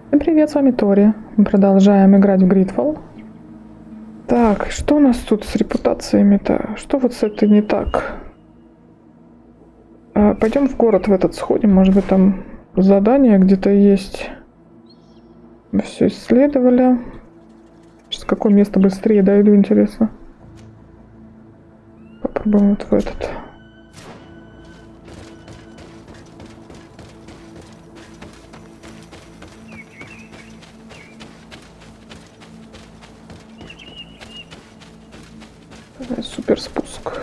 Всем привет, с вами Тори. Мы продолжаем играть в GreedFall. Так, что у нас тут с репутациями-то? Что вот с этой не так? Пойдем в город в этот сходим, может быть там задание где-то есть. Мы все исследовали. Сейчас какое место быстрее дойду, интересно. Попробуем вот в этот. Супер спуск.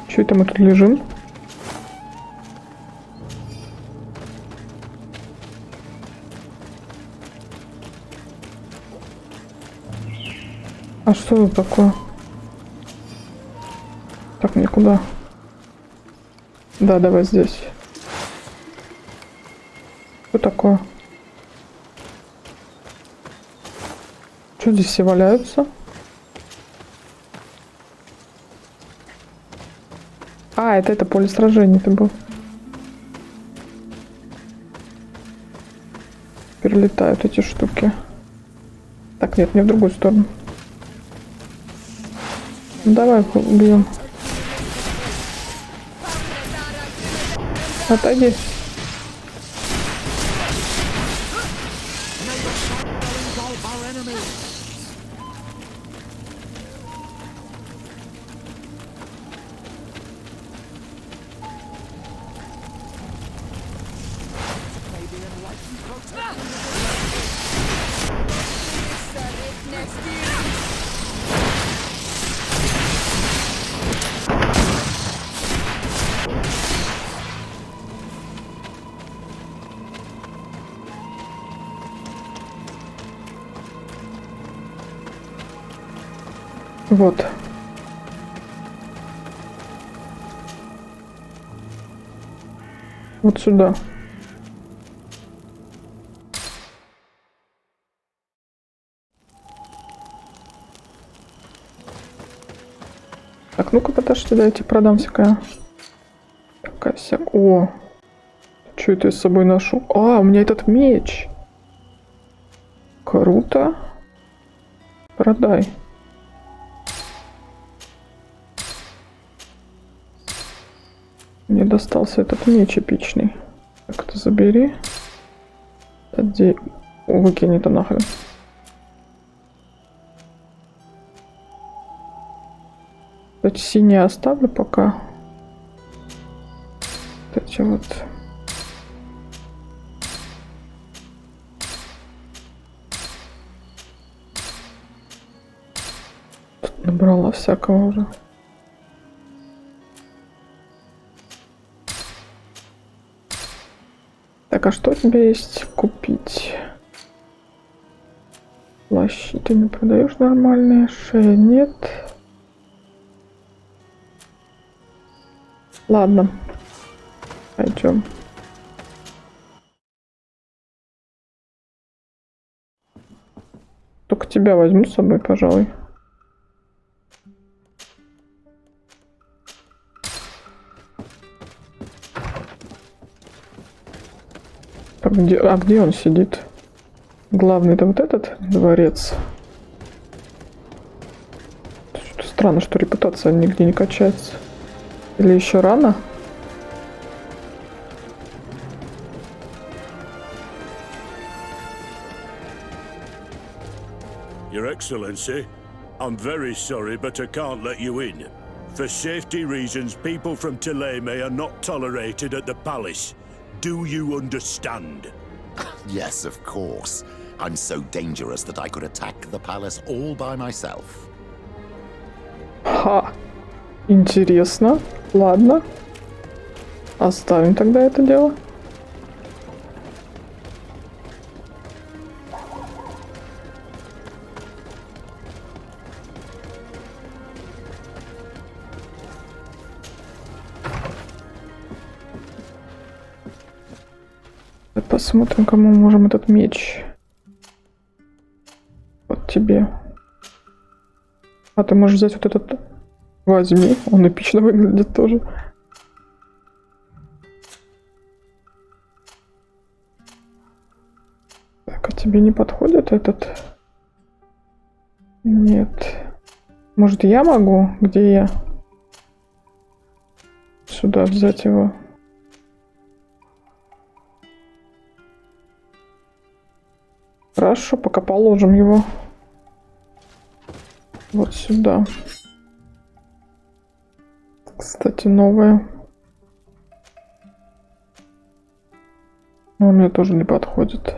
Че это мы тут лежим? А что это такое? Так, никуда. Да, давай здесь. Что такое? Что здесь все валяются? А, это поле сражений ты был. Перелетают эти штуки. Так, нет, не в другую сторону. Ну, давай их убьем. Отойди. Вот. Вот сюда. Так, ну-ка, подожди, дайте продам всякое. Такая вся... О! Что это я с собой ношу? А, у меня этот меч. Круто. Продай. Мне достался этот меч эпичный. Так, это забери. Где... Выкинь это нахрен. Эти синие оставлю пока. Вот эти вот. Тут набрала всякого уже. Так, а что у тебя есть купить? Плащи ты не продаешь нормальные, шея нет. Ладно, пойдем. Только тебя возьму с собой, пожалуй. Где он сидит? Главный-то вот этот дворец. Что-то странно, что репутация нигде не качается. Или еще рано? Your Excellency, I'm very sorry, but I can't let you in. For safety reasons, people from Tileme are not tolerated at the palace. Do you understand? Yes, of course. I'm so dangerous that I could attack the palace all by myself. Ха, интересно. Ладно. Оставим тогда это дело. Посмотрим, кому мы можем этот меч. Вот тебе. А ты можешь взять вот этот? Возьми, он эпично выглядит тоже. Так, а тебе не подходит этот? Нет. Может, я могу? Где я? Сюда взять его. Хорошо, пока положим его вот сюда. Кстати, новое. Но мне тоже не подходит.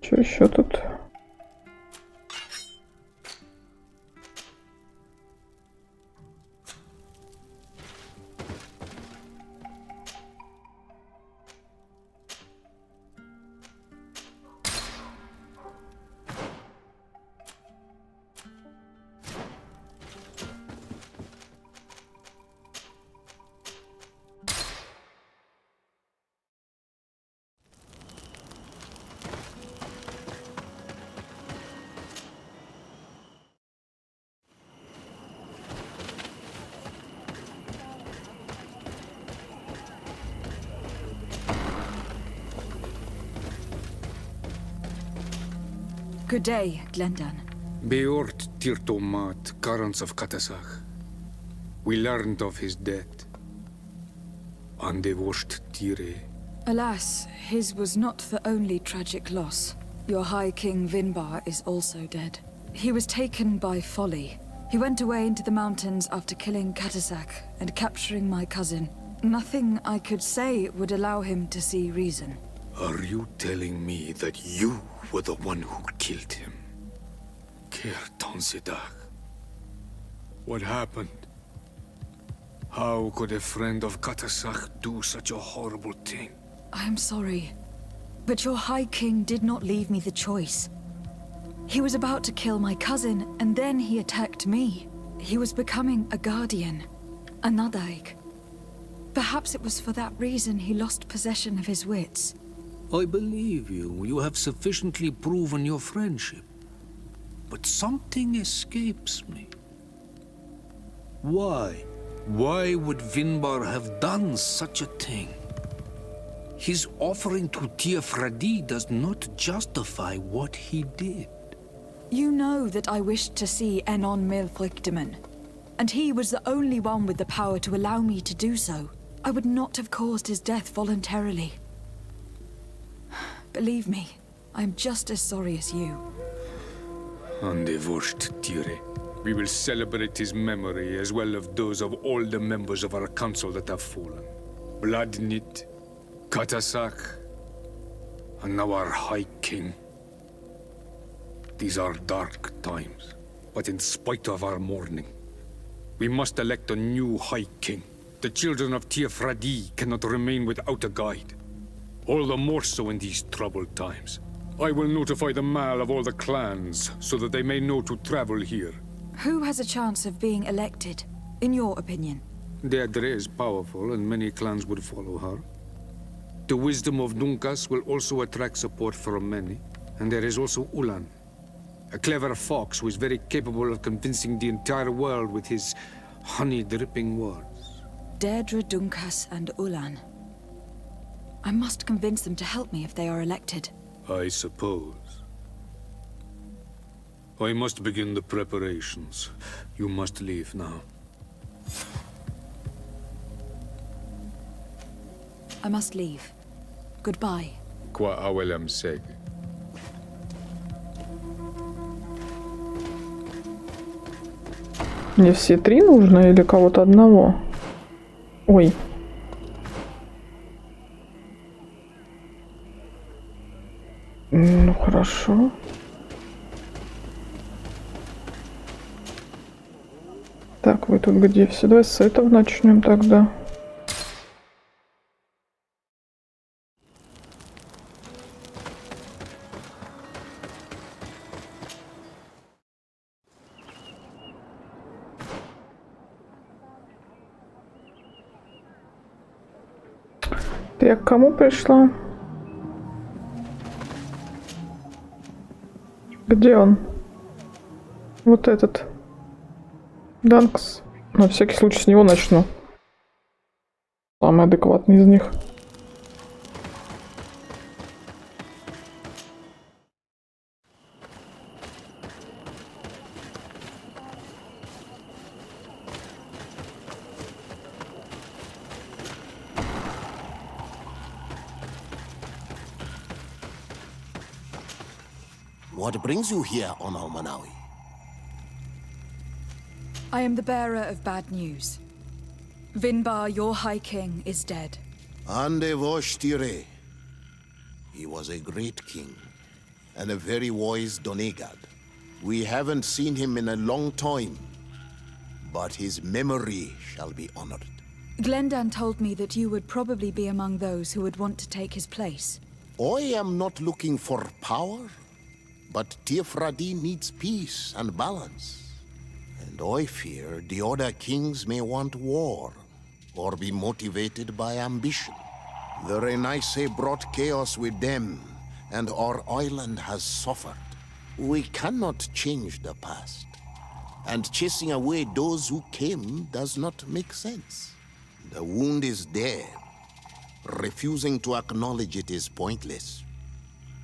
Что еще тут? Good day, Glendan. Beort Tirtomat, Karans of Katasach. We learned of his death. Andevosht Tire. Alas, his was not the only tragic loss. Your High King Vinbar is also dead. He was taken by folly. He went away into the mountains after killing Katasak and capturing my cousin. Nothing I could say would allow him to see reason. Are you telling me that you were the one who killed him? Kirtonsidag. What happened? How could a friend of Katasak do such a horrible thing? I am sorry, but your High King did not leave me the choice. He was about to kill my cousin, and then he attacked me. He was becoming a guardian, a Nadaig. Perhaps it was for that reason he lost possession of his wits. I believe you. You have sufficiently proven your friendship. But something escapes me. Why? Why would Vinbar have done such a thing? His offering to Tiafradi does not justify what he did. You know that I wished to see Enon Milfrichteman, and he was the only one with the power to allow me to do so. I would not have caused his death voluntarily. Believe me, I am just as sorry as you. Andevosht Tire. We will celebrate his memory as well as those of all the members of our council that have fallen. Bladnit, Katasak, and now our High King. These are dark times, but in spite of our mourning, we must elect a new High King. The children of Tiafradi cannot remain without a guide. All the more so in these troubled times. I will notify the Mal of all the clans, so that they may know to travel here. Who has a chance of being elected, in your opinion? Deirdre is powerful, and many clans would follow her. The wisdom of Dunkas will also attract support from many. And there is also Ulan, a clever fox who is very capable of convincing the entire world with his honey-dripping words. Deirdre, Dunkas, and Ulan. I must convince them to help me if they are elected. I suppose. I must begin the preparations. You must leave now. I must leave. Goodbye. Qua awelam seg. Мне все три нужно или кого-то одного? Ой. Ну, хорошо. Так, вы тут где все? Давай с этого начнем тогда. Ты к кому пришла? Где он? Вот этот. Данкс. На всякий случай с него начну. Самый адекватный из них. What brings you here on Almanawi? I am the bearer of bad news. Vinbar, your High King, is dead. Ande vosh tire. He was a great king, and a very wise Donegad. We haven't seen him in a long time, but his memory shall be honored. Glendan told me that you would probably be among those who would want to take his place. I am not looking for power, but Tiefradi needs peace and balance. And I fear the other kings may want war, or be motivated by ambition. The Renaisse brought chaos with them, and our island has suffered. We cannot change the past, and chasing away those who came does not make sense. The wound is there. Refusing to acknowledge it is pointless.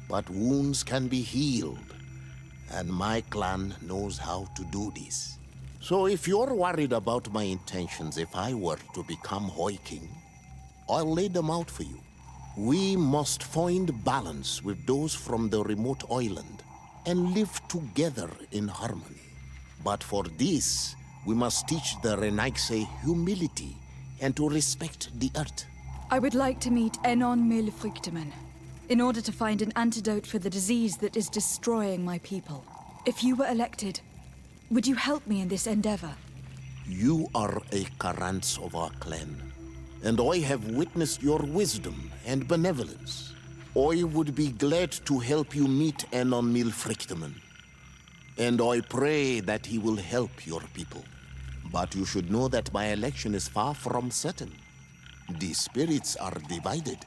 But wounds can be healed, and my clan knows how to do this. So if you're worried about my intentions if I were to become High King, I'll lay them out for you. We must find balance with those from the remote island and live together in harmony. But for this, we must teach the Renaisse humility and to respect the earth. I would like to meet Enon Milfrichteman in order to find an antidote for the disease that is destroying my people. If you were elected, would you help me in this endeavor? You are a Karants of our clan, and I have witnessed your wisdom and benevolence. I would be glad to help you meet Enon Milfrichteman, and I pray that he will help your people. But you should know that my election is far from certain. The spirits are divided,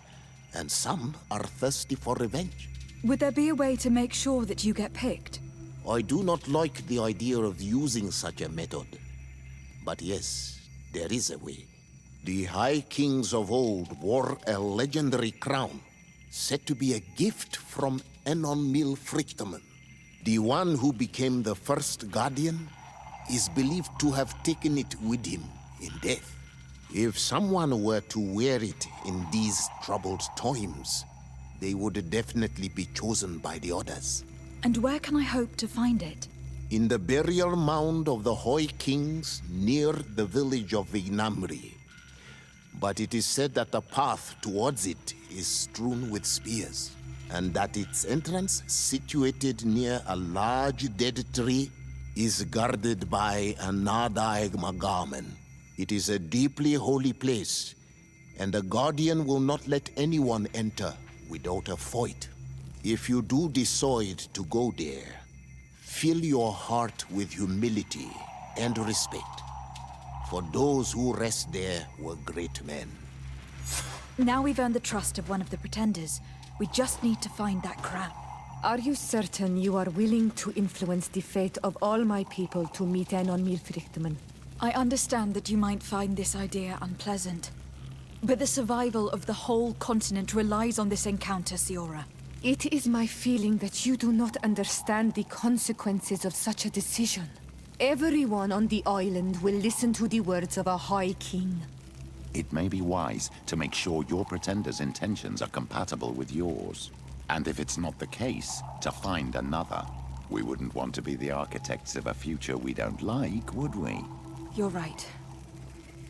and some are thirsty for revenge. Would there be a way to make sure that you get picked? I do not like the idea of using such a method. But yes, there is a way. The High Kings of old wore a legendary crown, said to be a gift from Enon Milfrichteman. The one who became the first guardian is believed to have taken it with him in death. If someone were to wear it in these troubled times, they would definitely be chosen by the others. And where can I hope to find it? In the burial mound of the High Kings near the village of Vignamri. But it is said that the path towards it is strewn with spears, and that its entrance, situated near a large dead tree, is guarded by a Nadaig Magaman. It is a deeply holy place, and the Guardian will not let anyone enter without a fight. If you do decide to go there, fill your heart with humility and respect, for those who rest there were great men. Now we've earned the trust of one of the pretenders. We just need to find that crown. Are you certain you are willing to influence the fate of all my people to meet Enon Milfrichteman? I understand that you might find this idea unpleasant, but the survival of the whole continent relies on this encounter, Siora. It is my feeling that you do not understand the consequences of such a decision. Everyone on the island will listen to the words of a High King. It may be wise to make sure your pretender's intentions are compatible with yours. And if it's not the case, to find another. We wouldn't want to be the architects of a future we don't like, would we? You're right.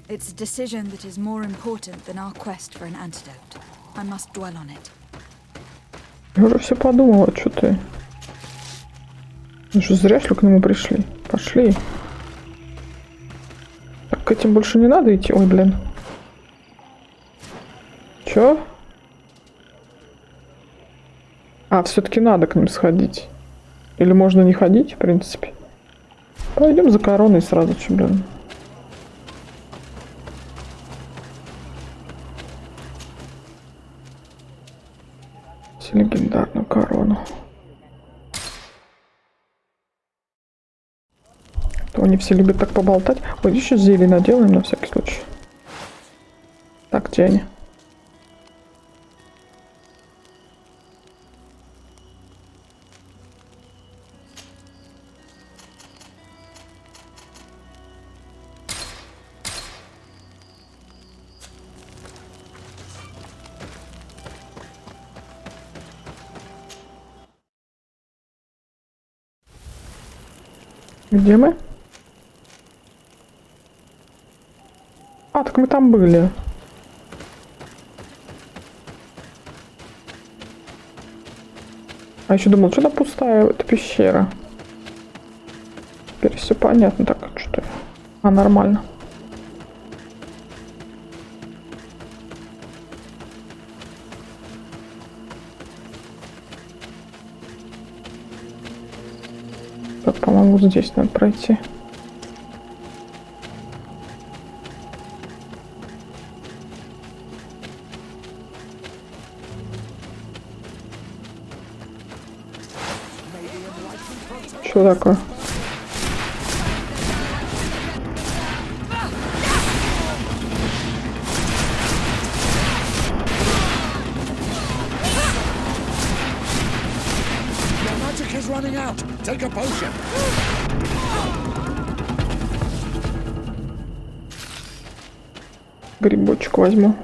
It's a decision that is more important than our quest for an antidote. I must dwell on it. Я уже все подумала, что ты. Ну что, зря что ли к нему пришли? Пошли. Так, к этим больше не надо идти? Ой, блин. Чё? А, все-таки надо к ним сходить. Или можно не ходить, в принципе. Пойдем за короной сразу, че, блин. Легендарную корону. То они все любят так поболтать. Ой, еще зелень наделаем на всякий случай. Так, где они? Где мы? А, так мы там были. А еще думал, что-то пустая эта пещера. Теперь все понятно. Так, что? А, нормально. Так, по-моему, вот здесь надо пройти. Что такое? Грибочек возьму.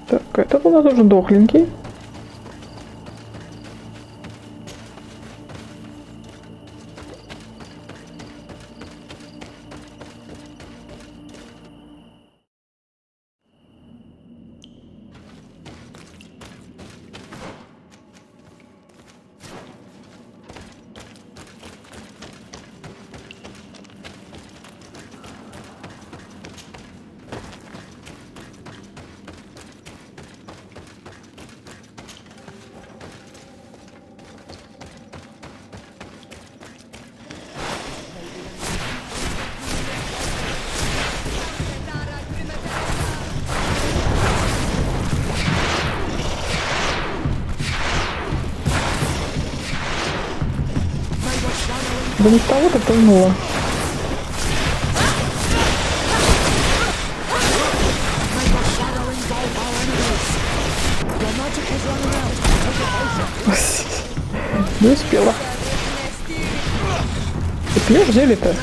Так, этот у нас уже дохленький. Да не того-то поймала. Не успела. Ты пьешь зелье-то?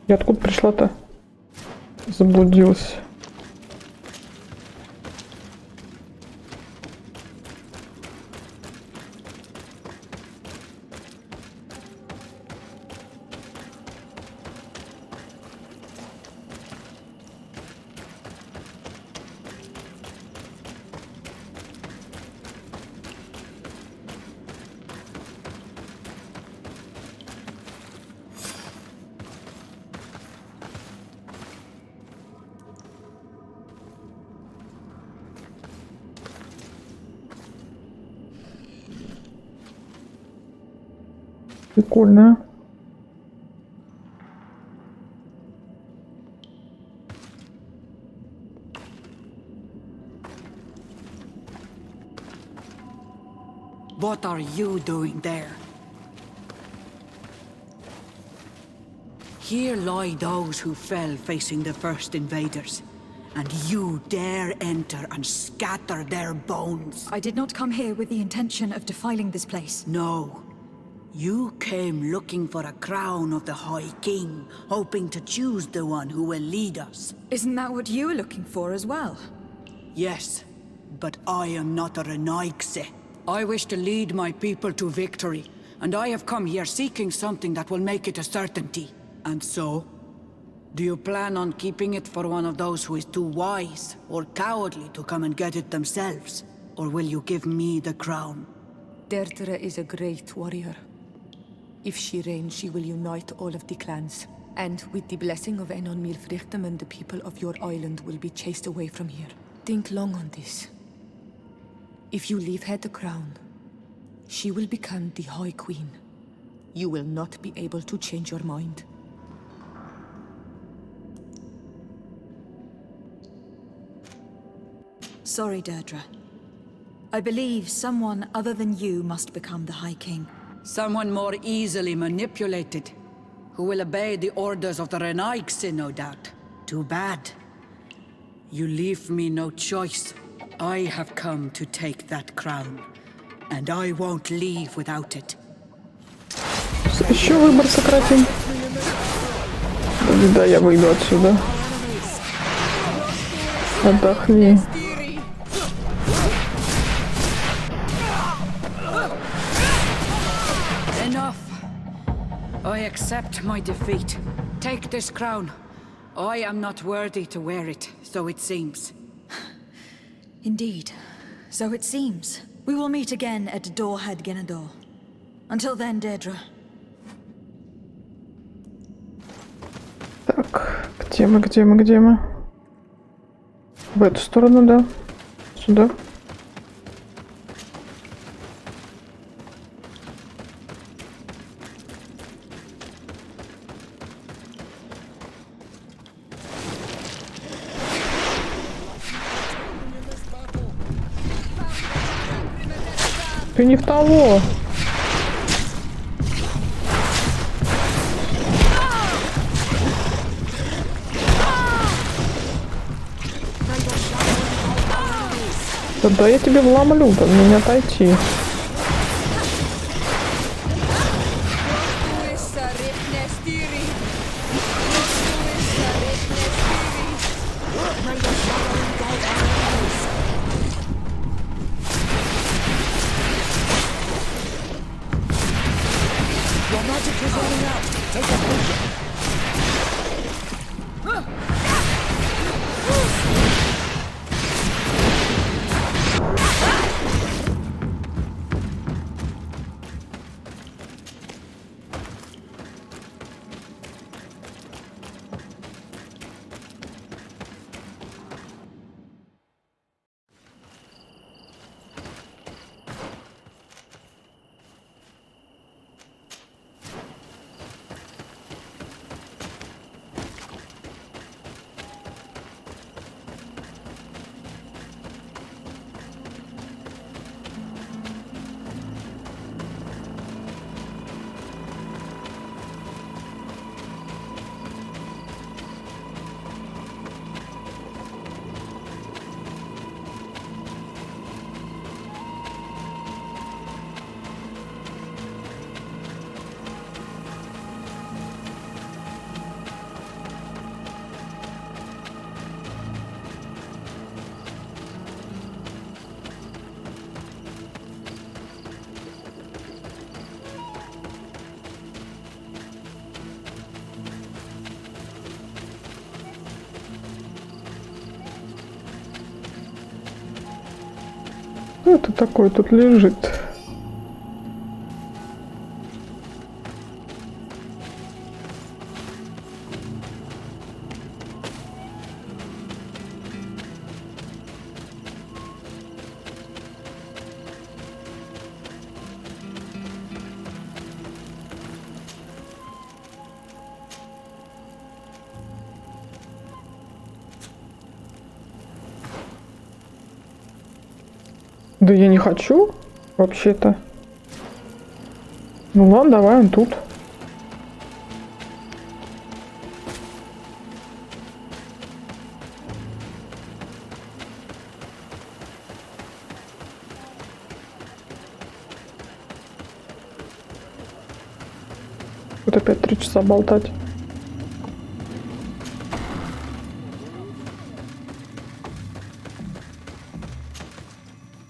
Я откуда пришла-то? Заблудилась. Прикольно. What are you doing there? Here lie those who fell facing the first invaders, and you dare enter and scatter their bones. I did not come here with the intention of defiling this place. No. You came looking for a crown of the High King, hoping to choose the one who will lead us. Isn't that what you were looking for as well? Yes, but I am not a Renaigse. I wish to lead my people to victory, and I have come here seeking something that will make it a certainty. And so, do you plan on keeping it for one of those who is too wise or cowardly to come and get it themselves? Or will you give me the crown? Deirdre is a great warrior. If she reigns, she will unite all of the clans. And with the blessing of Enon Milfrichtem, the people of your island will be chased away from here. Think long on this. If you leave her the crown, she will become the High Queen. You will not be able to change your mind. Sorry, Deirdre. I believe someone other than you must become the High King. Someone more easily manipulated, who will obey the orders of the Renaigse, no doubt. Too bad. You leave me no choice. I have come to take that crown, and I won't leave without it. Еще выбор сократим. Да, я выйду отсюда. Отдохни. Enough. I accept my defeat. Take this crown. I am not worthy to wear it, so it seems. Indeed. So it seems. We will meet again at Dorhead Genador. Until then, Deirdre. Так, где мы? В эту сторону, да. Сюда. Ты не в того. Да я тебе вломлю, от меня отойти. Что это такое тут лежит? Да я не хочу, вообще-то. Ну ладно, давай он тут. Вот опять 3 часа болтать.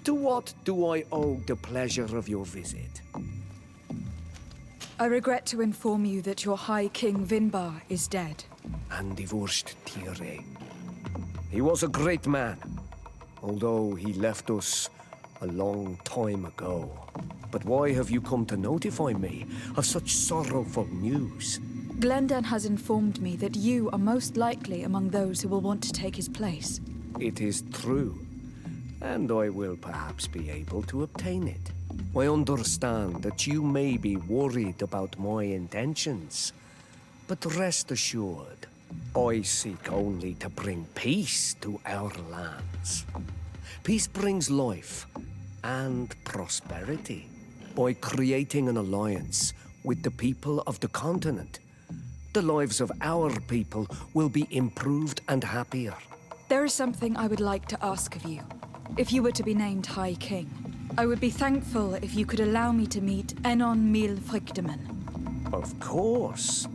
To what do I owe the pleasure of your visit? I regret to inform you that your High King Vinbar is dead. And divorced Tire. He was a great man, although he left us a long time ago. But why have you come to notify me of such sorrowful news? Glendan has informed me that you are most likely among those who will want to take his place. It is true, and I will perhaps be able to obtain it. I understand that you may be worried about my intentions, but rest assured, I seek only to bring peace to our lands. Peace brings life and prosperity by creating an alliance with the people of the continent. The lives of our people will be improved and happier. There is something I would like to ask of you. If you were to be named High King, I would be thankful if you could allow me to meet Enon Mil Frichteman. Of course.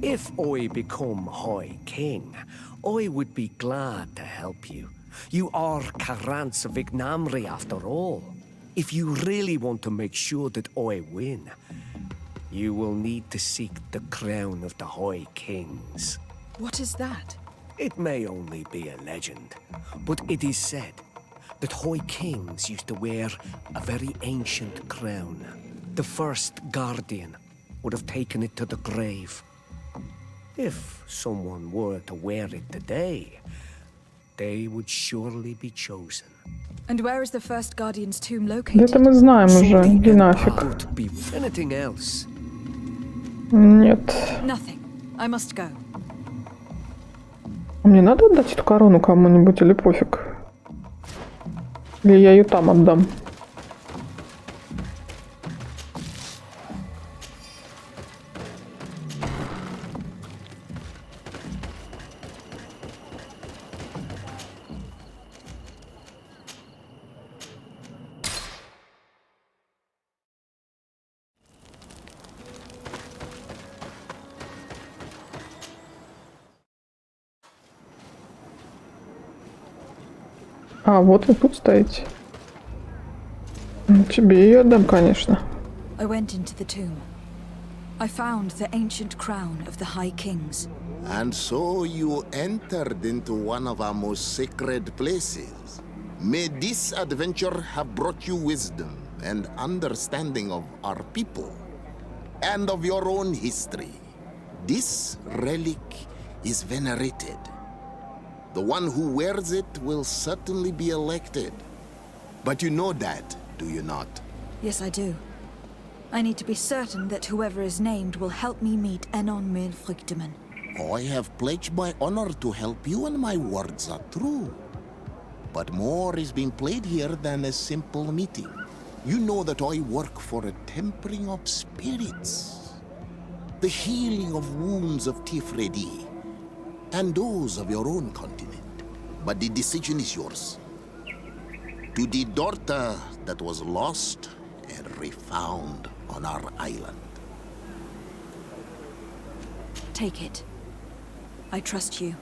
If I become High King, I would be glad to help you. You are Karant's Vignamri after all. If you really want to make sure that I win, you will need to seek the crown of the High Kings. What is that? It may only be a legend, but it is said that High Kings used to wear a very ancient crown. The first guardian would have taken it to the grave. If someone were to wear it today, they would surely be chosen. And where is the first Guardian's tomb Да located? это мы знаем уже, иди нафиг. Could be anything else. Нет. Nothing. I must go. Мне надо отдать эту корону кому-нибудь или пофиг? Или я ее там отдам? А, вот вы тут стоите. Ну, тебе ее отдам, конечно. I went into the tomb. I found the ancient crown of the High Kings. And so you entered into one of our most sacred places. May this adventure have brought you wisdom and understanding of our people and of your own history. This relic is venerated. The one who wears it will certainly be elected. But you know that, do you not? Yes, I do. I need to be certain that whoever is named will help me meet Enon Mil Frichteman. I have pledged my honor to help you, and my words are true. But more is being played here than a simple meeting. You know that I work for a tempering of spirits, the healing of wounds of Tifredi, and those of your own continent. But the decision is yours. To the daughter that was lost and refound on our island. Take it. I trust you.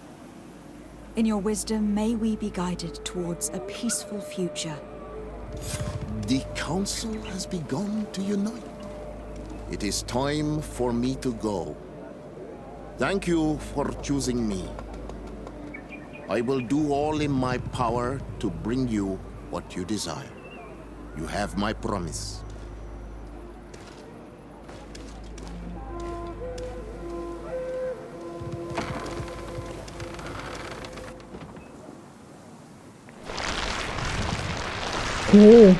In your wisdom, may we be guided towards a peaceful future. The council has begun to unite. It is time for me to go. Thank you for choosing me. I will do all in my power to bring you what you desire. You have my promise. О,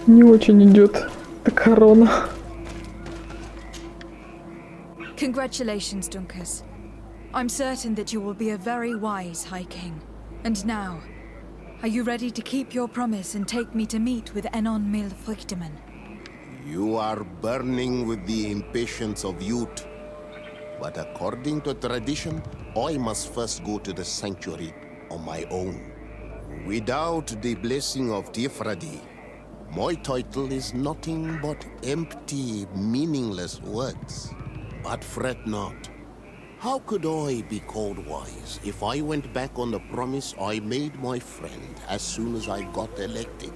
Не очень идет эта корона. Congratulations, Dunkus. I'm certain that you will be a very wise High King. And now, are you ready to keep your promise and take me to meet with Enon Mil Frichtemann? You are burning with the impatience of youth. But according to tradition, I must first go to the sanctuary on my own. Without the blessing of Tifradi, my title is nothing but empty, meaningless words. But fret not. How could I be called wise if I went back on the promise I made my friend as soon as I got elected?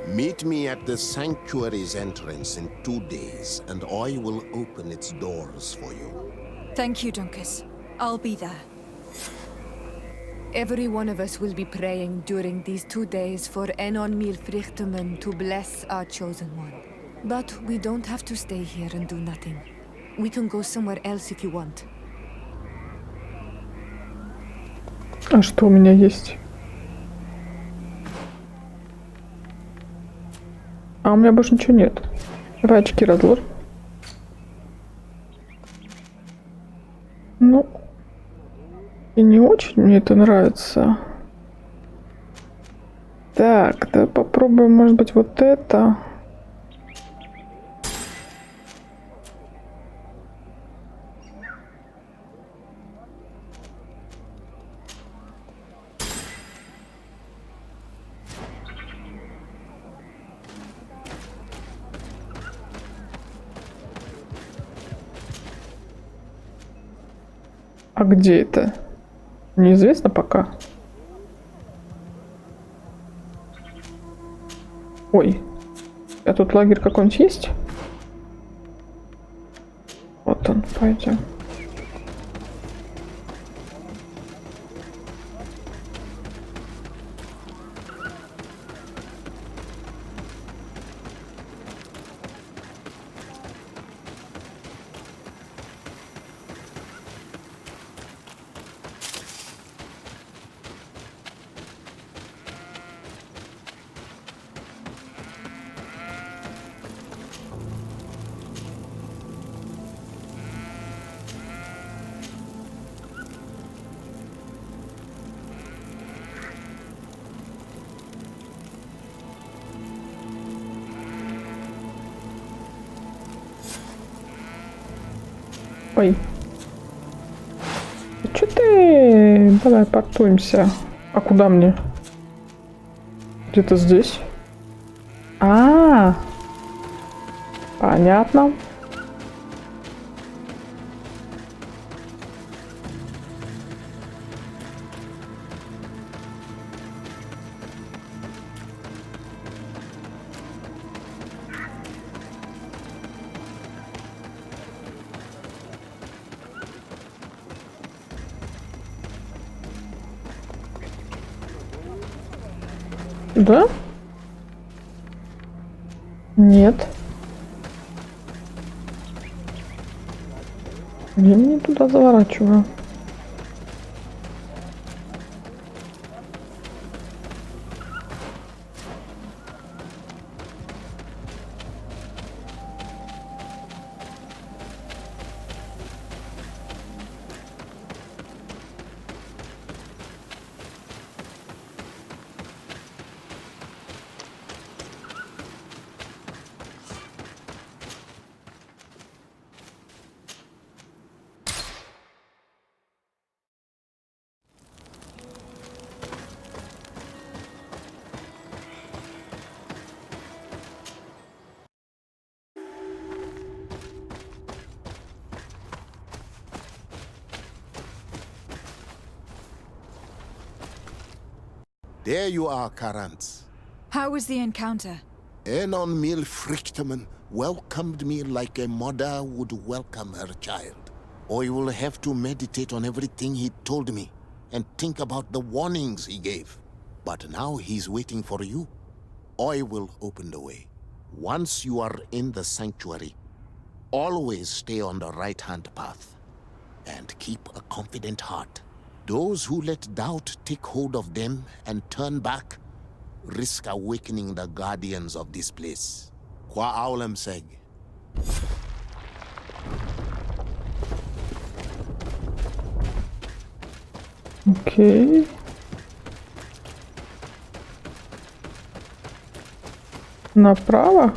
Meet me at the sanctuary's entrance in 2 days, and I will open its doors for you. Thank you, Dunkus. I'll be there. Every one of us will be praying during these 2 days for Enon Mil Frichtemann to bless our chosen one. But we don't have to stay here and do nothing. We can go somewhere else if you want. А что у меня есть? А у меня больше ничего нет. Давай очки разложим. Ну, и не очень мне это нравится. Так, давай попробуем, может быть, вот это. А где это? Неизвестно пока. Ой, а тут лагерь какой-нибудь есть? Вот он, пойдем. Ой. Чё ты? Давай портуемся. А куда мне? Где-то здесь. Понятно. Да? Нет. Я не туда заворачиваю. There you are, Karantz. How was the encounter? Enon Mil Frichtemann welcomed me like a mother would welcome her child. I will have to meditate on everything he told me and think about the warnings he gave. But now he's waiting for you. I will open the way. Once you are in the sanctuary, always stay on the right-hand path and keep a confident heart. Those who let doubt take hold of them and turn back risk awakening the guardians of this place. Qua aulem seg. Окей. Направо?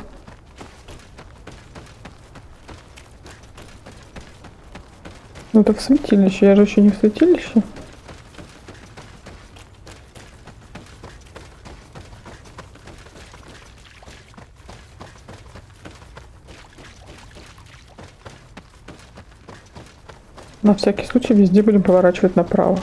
Ну это в святилище, я же еще не в святилище. На всякий случай везде будем поворачивать направо.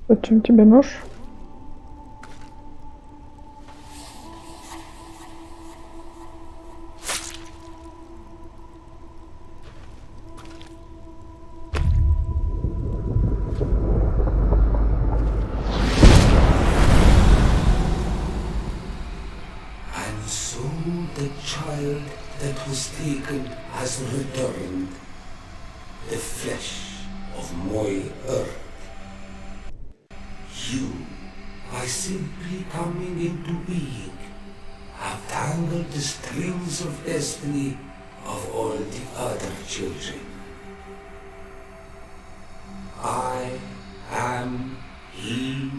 Зачем тебе нож? And so the child that was taken has returned, the flesh of my earth. You, by simply coming into being, have tangled the strings of destiny of all the other children. I am he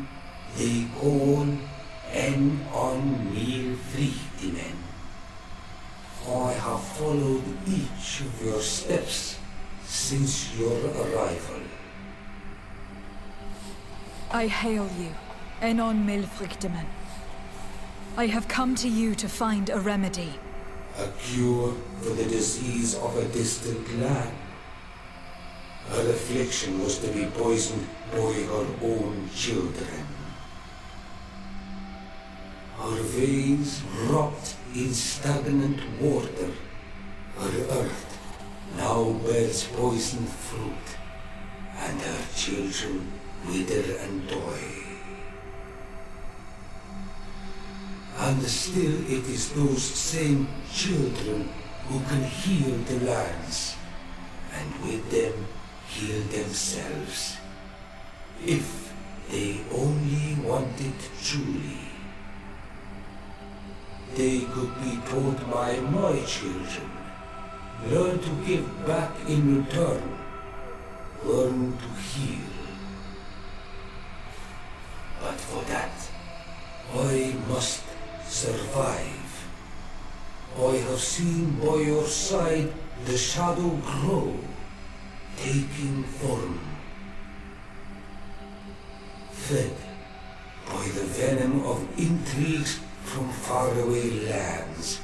they call on frightened. I have followed each of your steps since your arrival. I hail you, Enon Milfrichteman. I have come to you to find a remedy. A cure for the disease of a distant land. Her affliction was to be poisoned by her own children. Her veins rot in stagnant water. Her earth now bears poisoned fruit, and her children wither and die. And still it is those same children who can heal the lands, and with them heal themselves, if they only wanted truly. They could be taught by my children, learn to give back in return, learn to heal. But for that, I must survive. I have seen by your side the shadow grow, taking form. Fed by the venom of intrigues from faraway lands,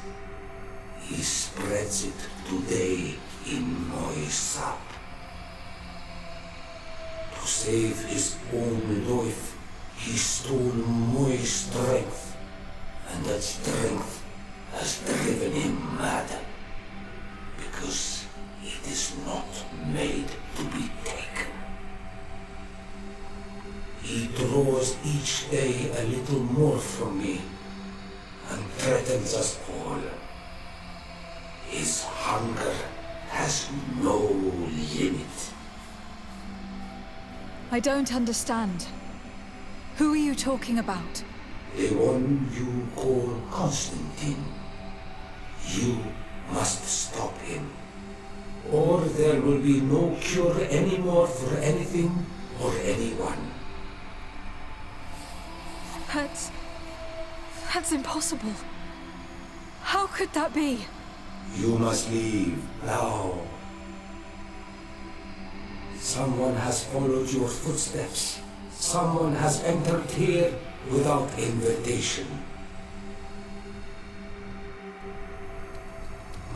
he spreads it today in my sap. To save his own life, he stole my strength, and that strength has driven him mad, because it is not made to be taken. He draws each day a little more from me, and threatens us all. His hunger has no limit. I don't understand. Who are you talking about? The one you call Constantine. You must stop him, or there will be no cure anymore for anything or anyone. That's impossible. How could that be? You must leave now. Someone has followed your footsteps. Someone has entered here without invitation.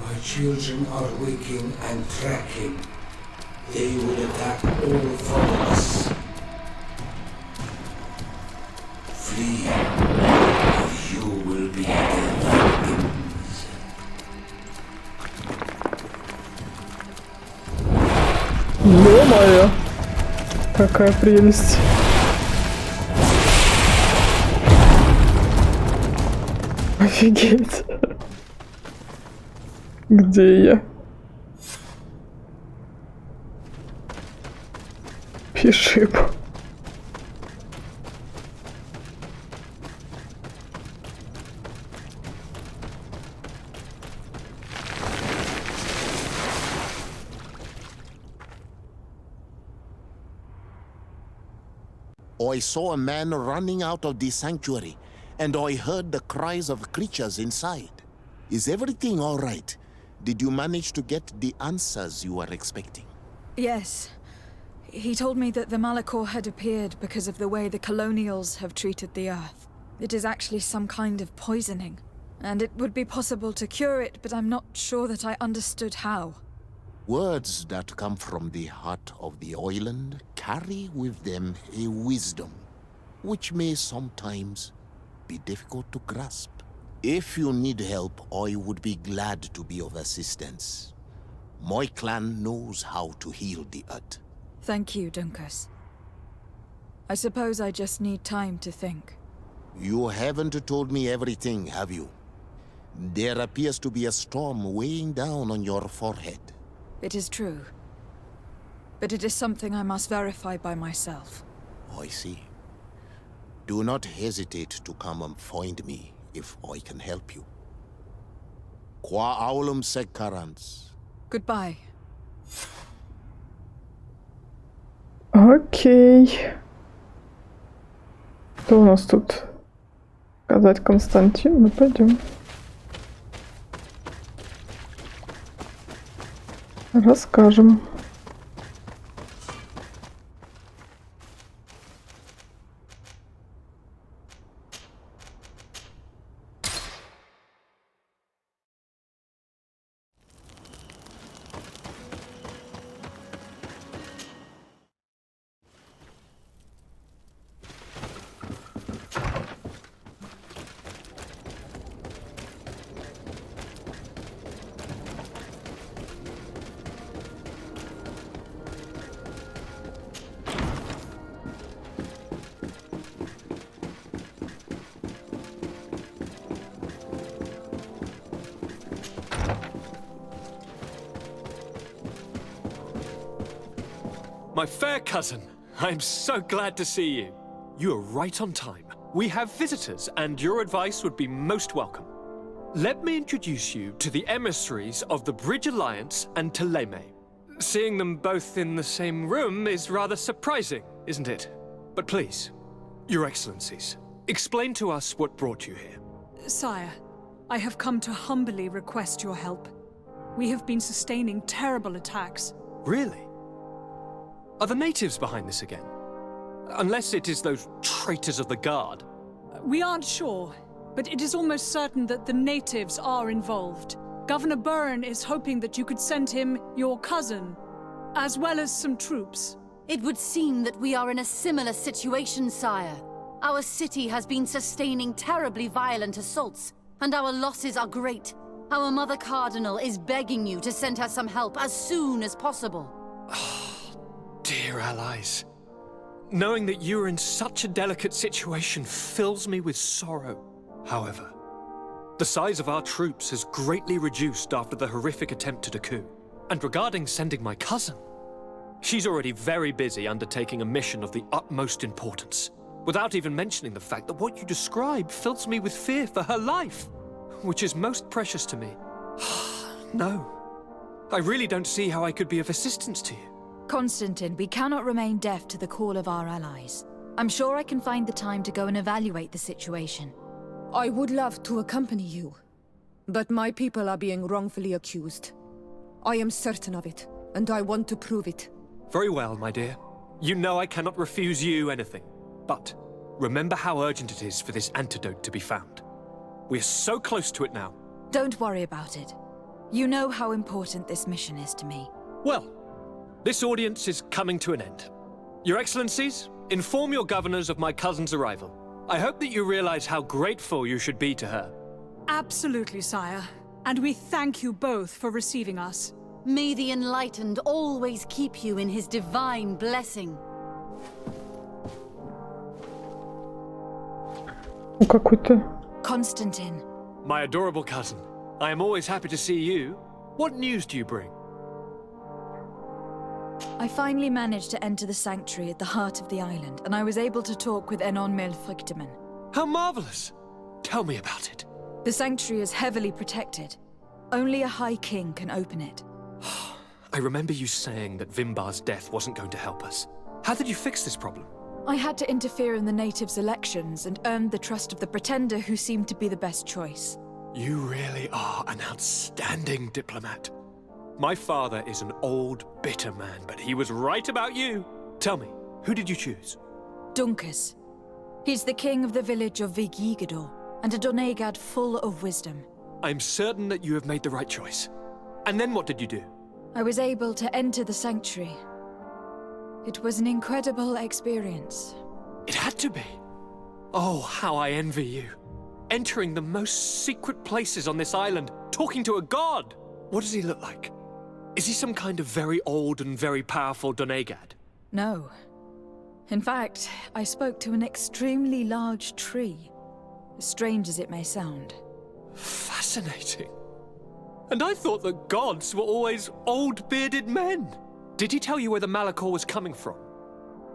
My children are waking and tracking. They will attack all from us. Flee, or you will be dead. Ё-моё! Какая прелесть! Офигеть! Где я? Пиши. I saw a man running out of the sanctuary, and I heard the cries of creatures inside. Is everything all right? Did you manage to get the answers you were expecting? Yes. He told me that the Malachor had appeared because of the way the colonials have treated the Earth. It is actually some kind of poisoning, and it would be possible to cure it, but I'm not sure that I understood how. Words that come from the heart of the island carry with them a wisdom, which may sometimes be difficult to grasp. If you need help, I would be glad to be of assistance. My clan knows how to heal the earth. Thank you, Dunkus. I suppose I just need time to think. You haven't told me everything, have you? There appears to be a storm weighing down on your forehead. It is true. But it is something I must verify by myself. I see. Do not hesitate to come and find me if I can help you. Qua aulum secarans. Goodbye. Окей. Что у нас тут? Сказать Константину? Ну, пойдем. Расскажем. My fair cousin, I'm so glad to see you. You are right on time. We have visitors, and your advice would be most welcome. Let me introduce you to the emissaries of the Bridge Alliance and Thélème. Seeing them both in the same room is rather surprising, isn't it? But please, Your Excellencies, explain to us what brought you here. Sire, I have come to humbly request your help. We have been sustaining terrible attacks. Really? Are the natives behind this again? Unless it is those traitors of the Guard. We aren't sure, but it is almost certain that the natives are involved. Governor Byrne is hoping that you could send him your cousin, as well as some troops. It would seem that we are in a similar situation, sire. Our city has been sustaining terribly violent assaults, and our losses are great. Our Mother Cardinal is begging you to send her some help as soon as possible. Dear allies, knowing that you are in such a delicate situation fills me with sorrow. However, the size of our troops has greatly reduced after the horrific attempt at a coup. And regarding sending my cousin, she's already very busy undertaking a mission of the utmost importance, without even mentioning the fact that what you describe fills me with fear for her life, which is most precious to me. No. I really don't see how I could be of assistance to you. Constantine, we cannot remain deaf to the call of our allies. I'm sure I can find the time to go and evaluate the situation. I would love to accompany you, but my people are being wrongfully accused. I am certain of it, and I want to prove it. Very well, my dear. You know I cannot refuse you anything. But remember how urgent it is for this antidote to be found. We are so close to it now. Don't worry about it. You know how important this mission is to me. Well, this audience is coming to an end. Your Excellencies, inform your governors of my cousin's arrival. I hope that you realize how grateful you should be to her. Absolutely, sire. And we thank you both for receiving us. May the Enlightened always keep you in his divine blessing. Какой-то... Constantine. My adorable cousin, I am always happy to see you. What news do you bring? I finally managed to enter the sanctuary at the heart of the island, and I was able to talk with Enon Melfrichtemann. How marvelous! Tell me about it. The sanctuary is heavily protected. Only a High King can open it. I remember you saying that Vimbar's death wasn't going to help us. How did you fix this problem? I had to interfere in the natives' elections and earned the trust of the pretender who seemed to be the best choice. You really are an outstanding diplomat. My father is an old, bitter man, but he was right about you. Tell me, who did you choose? Dunkus. He's the king of the village of Vigigador, and a Donegad full of wisdom. I'm certain that you have made the right choice. And then what did you do? I was able to enter the sanctuary. It was an incredible experience. It had to be. Oh, how I envy you. Entering the most secret places on this island, talking to a god. What does he look like? Is he some kind of very old and very powerful Donegad? No. In fact, I spoke to an extremely large tree. As strange as it may sound. Fascinating. And I thought that gods were always old, bearded men. Did he tell you where the Malachor was coming from?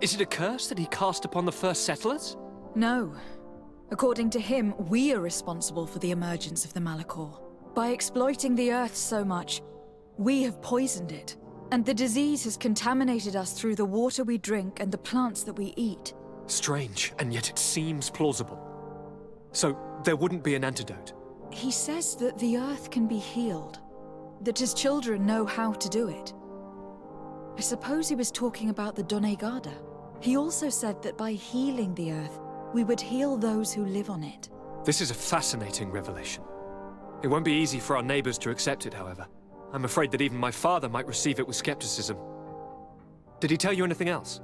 Is it a curse that he cast upon the first settlers? No. According to him, we are responsible for the emergence of the Malachor. By exploiting the earth so much, we have poisoned it. And the disease has contaminated us through the water we drink and the plants that we eat. Strange, and yet it seems plausible. So, there wouldn't be an antidote? He says that the earth can be healed. That his children know how to do it. I suppose he was talking about the Donegada. He also said that by healing the earth, we would heal those who live on it. This is a fascinating revelation. It won't be easy for our neighbors to accept it, however. I'm afraid that even my father might receive it with skepticism. Did he tell you anything else?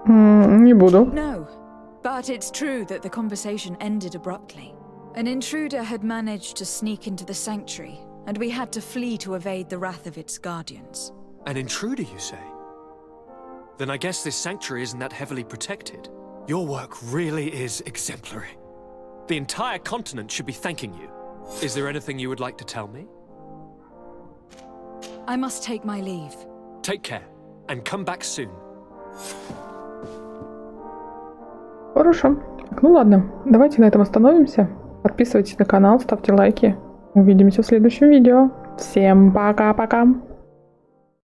Не буду. No, but it's true that the conversation ended abruptly. An intruder had managed to sneak into the sanctuary, and we had to flee to evade the wrath of its guardians. An intruder, you say? Then I guess this sanctuary isn't that heavily protected. Your work really is exemplary. The entire continent should be thanking you. Is there anything you would like to tell me? I must take my leave. Take care, and come back soon. Хорошо. Так, ну ладно, давайте на этом остановимся. Подписывайтесь на канал, ставьте лайки. Увидимся в следующем видео. Всем пока-пока.